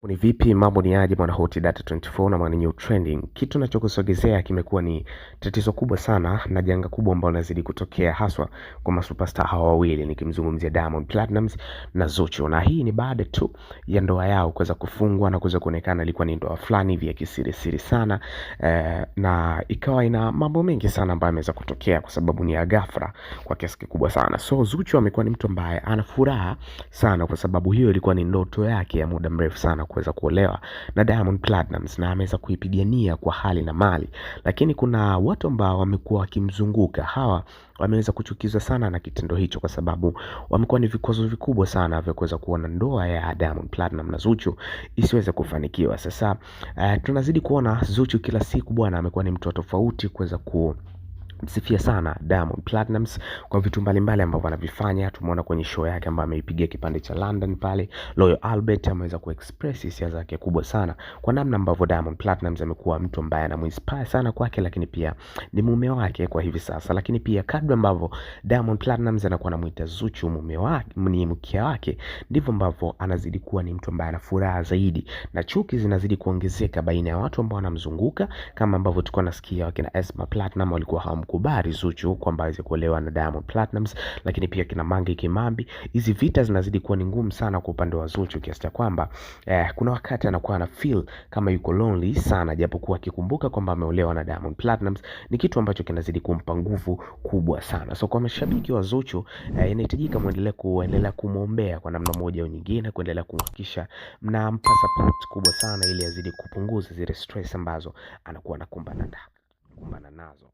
Ni vipi, mambo ni aje bwana Hot Data 24 na New Trending. Kitu nachokusogezea kimekuwa ni tatizo kubwa sana na janga kubwa ambalo linazidi kutokea haswa kwa masuperstar hawa wawili, nikimzungumzia Diamond Platnumz na Zuchu. Na hii ni baada tu ya ndoa yao kuweza kufungwa na kuweza kuonekana ilikuwa ni ndoa fulani hivi ya kisiri siri sana, na ikawa ina mambo mengi sana ambayo yameweza kutokea kwa sababu ni ya ghafla kwa kiasi kikubwa sana. So Zuchu amekuwa ni mtu ambaye ana furaha sana kwa sababu hiyo ilikuwa ni ndoto yake ya muda mrefu sana kuweza kuolewa na Diamond Platnumz, na ameweza kuipigania kwa hali na mali. Lakini kuna watu ambao wamekuwa wakimzunguka, hawa wameweza kuchukizwa sana na kitendo hicho kwa sababu wamekuwa ni vikwazo vikubwa sana vya kuweza kuona ndoa ya Diamond Platnumz na Zuchu isiweze kufanikiwa. Sasa tunazidi kuona Zuchu kila siku bwana amekuwa ni mtu tofauti kuweza msifia sana Diamond Platnumz kwa vitu mbalimbali ambavyo anavifanya. Tumeona kwenye show yake ambayo ameipigia kipande cha London pale Royal Albert, ameweza kuexpress hisia zake kubwa sana kwa namna ambavyo Diamond Platnumz amekuwa mtu ambaye anamuinspire sana kwake, lakini pia ni mume wake kwa hivi sasa. Lakini pia kadri ambavyo Diamond Platnumz anakuwa anamuita Zuchu mume wake, ni mke wake, ndivyo ambavyo anazidi kuwa ni mtu ambaye ana furaha zaidi, na chuki zinazidi kuongezeka baina ya watu ambao wanamzunguka, kama ambavyo tulikuwa nasikia wakina Esma Platinum walikuwa kubari Zuchu kwamba aweze kuolewa na Diamond Platnumz, lakini pia kina Mange Kimambi. Hizi vita zinazidi kuwa ni ngumu sana kwa upande wa Zuchu kiasi cha kwamba kuna wakati anakuwa ana feel kama yuko lonely sana, japokuwa akikumbuka kwamba ameolewa na Diamond Platnumz ni kitu ambacho kinazidi kumpa nguvu kubwa sana. So kwa mashabiki wa Zuchu inahitajika kuendelea kumuombea kwa namna moja au nyingine, kuendelea kuhakikisha mnampa support kubwa sana ili azidi kupunguza zile stress ambazo anakuwa anakumbana nazo.